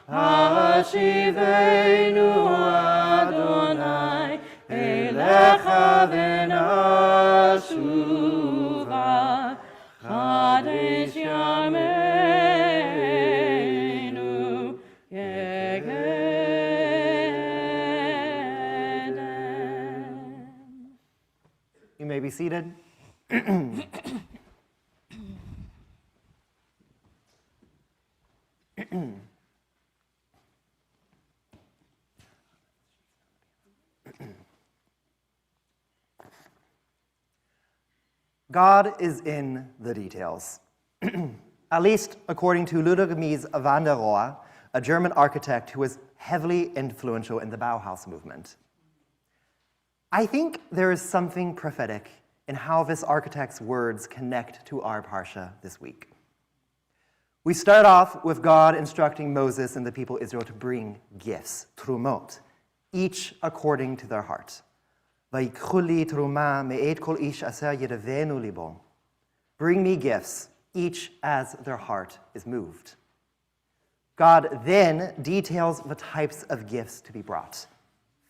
Hashivenu Adonai Elecha v'nashuva Chadesh yameinu Yegedem. You may be seated. God is in the details. At least according to Ludwig Mies van der Rohe, a German architect who was heavily influential in the Bauhaus movement. I think there is something prophetic in how this architect's words connect to our parsha this week. We start off with God instructing Moses and the people of Israel to bring gifts, trumot, each according to their heart. Bring me gifts, each as their heart is moved. God then details the types of gifts to be brought.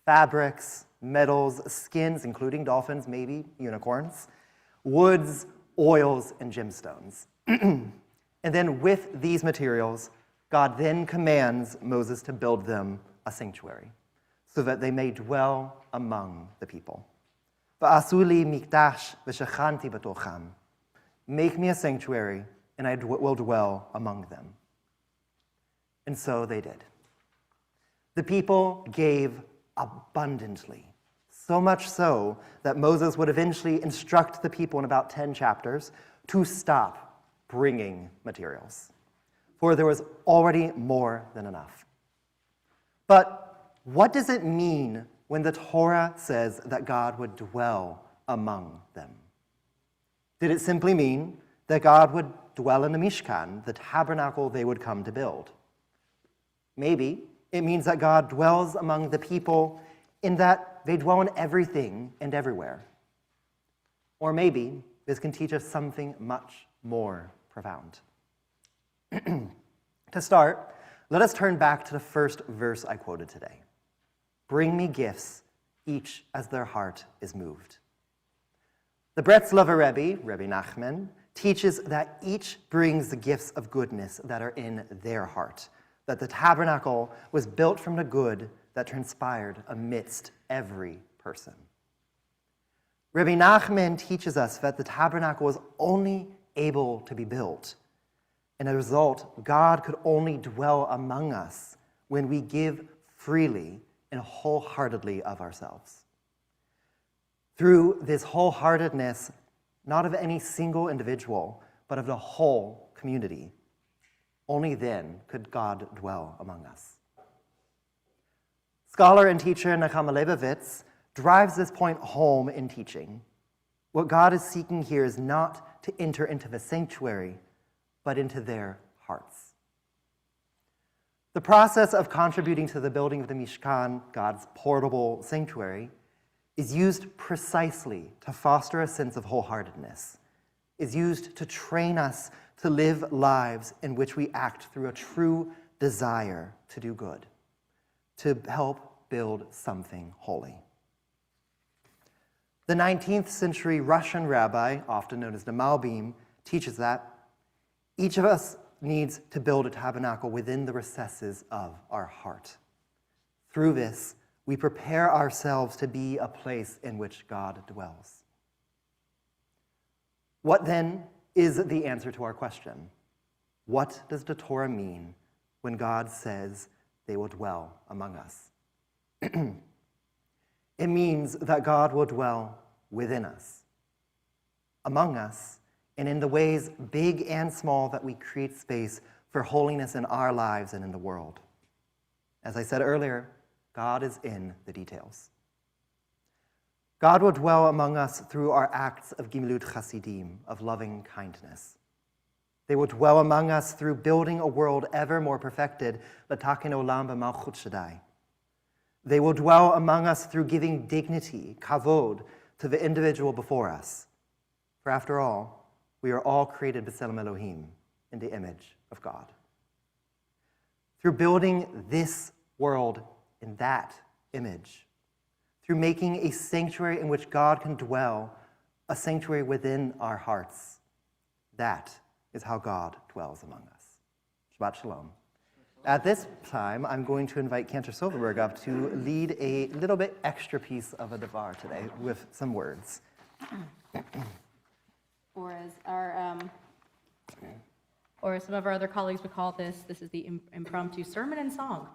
Fabrics, metals, skins, including dolphins, maybe unicorns, woods, oils, and gemstones. And then with these materials, God then commands Moses to build them a sanctuary, so that they may dwell among the people. Make me a sanctuary, and I will dwell among them. And so they did. The people gave abundantly, so much so that Moses would eventually instruct the people in about 10 chapters to stop bringing materials, for there was already more than enough. But what does it mean when the Torah says that God would dwell among them? Did it simply mean that God would dwell in the Mishkan, the tabernacle they would come to build? Maybe it means that God dwells among the people in that they dwell in everything and everywhere. Or maybe this can teach us something much more profound. To start, let us turn back to the first verse I quoted today. Bring me gifts, each as their heart is moved. The Bretzlover Rebbe, Rebbe Nachman, teaches that each brings the gifts of goodness that are in their heart, that the tabernacle was built from the good that transpired amidst every person. Rebbe Nachman teaches us that the tabernacle was only able to be built, and as a result, God could only dwell among us when we give freely and wholeheartedly of ourselves. Through this wholeheartedness, not of any single individual, but of the whole community, only then could God dwell among us. Scholar and teacher Nechama Leibovitz drives this point home in teaching. What God is seeking here is not to enter into the sanctuary, but into their hearts. The process of contributing to the building of the Mishkan, God's portable sanctuary, is used precisely to foster a sense of wholeheartedness, is used to train us to live lives in which we act through a true desire to do good, to help build something holy. The 19th century Russian rabbi, often known as the Malbim, teaches that each of us needs to build a tabernacle within the recesses of our heart. Through this, we prepare ourselves to be a place in which God dwells. What then is the answer to our question? What does the Torah mean when God says they will dwell among us? It means that God will dwell within us, among us, and in the ways, big and small, that we create space for holiness in our lives and in the world. As I said earlier, God is in the details. God will dwell among us through our acts of gimilut chasidim, of loving kindness. They will dwell among us through building a world ever more perfected, l'taken olam b'malchut Shaddai. They will dwell among us through giving dignity, kavod, to the individual before us. For after all, we are all created b'tselem Elohim, in the image of God. through building this world in that image, through making a sanctuary in which God can dwell, a sanctuary within our hearts. That is how God dwells among us. Shabbat Shalom. At this time, I'm going to invite Cantor Silverberg up to lead a little bit extra piece of a devar today with some words. Or as some of our other colleagues would call this is the impromptu sermon and song.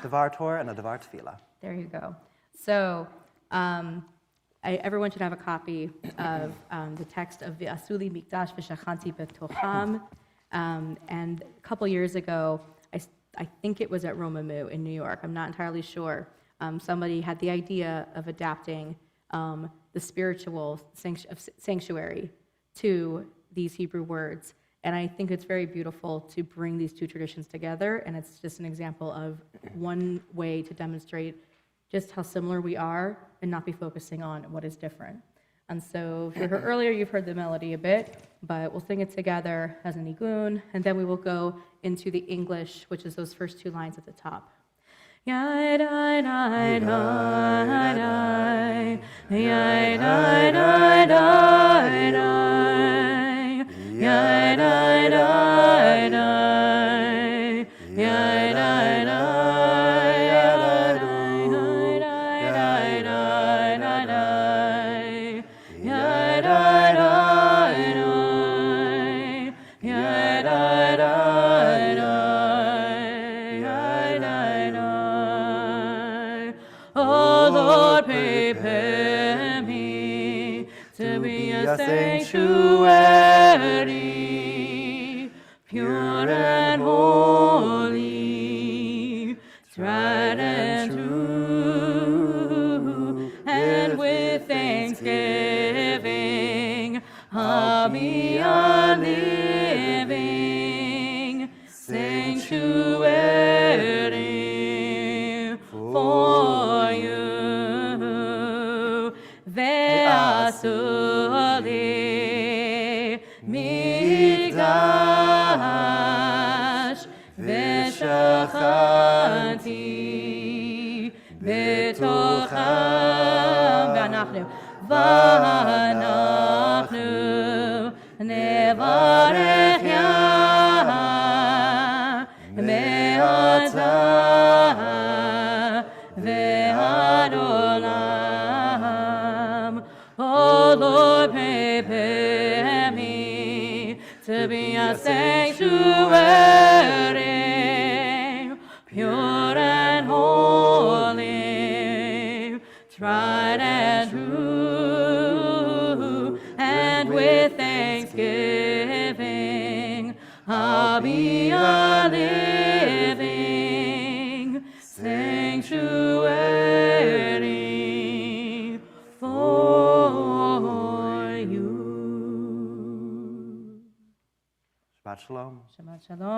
Devar Torah and a devar Tefillah. There you go. So everyone should have a copy of the text of the Asuli Mikdash V'Shachanti B'Tocham. And a couple years ago, I think it was at Romamu in New York, I'm not entirely sure, somebody had the idea of adapting the spiritual sanctuary to these Hebrew words. And I think it's very beautiful to bring these two traditions together, and it's just an example of one way to demonstrate just how similar we are and not be focusing on what is different. And so if you heard earlier, you've heard the melody a bit, but we'll sing it together as an nigun, and then we will go into the English, which is those first two lines at the top. Yai dai dai dai dai, yai dai dai dai dai, yai dai dai dai, yai dai dai. Sanctuary, pure and holy, tried and true, and with thanksgiving, I'll be a living sanctuary for you. Ve'asuli Mikdash V'Shachanti B'Tocham V'Anachnu Nevarech Yah Me'ata Ve'ad Olam. Oh Lord, prepare me to be a sanctuary, pure and holy, tried and true, and with thanksgiving, I'll be a living sanctuary for you. Shabbat Shalom. Shabbat Shalom.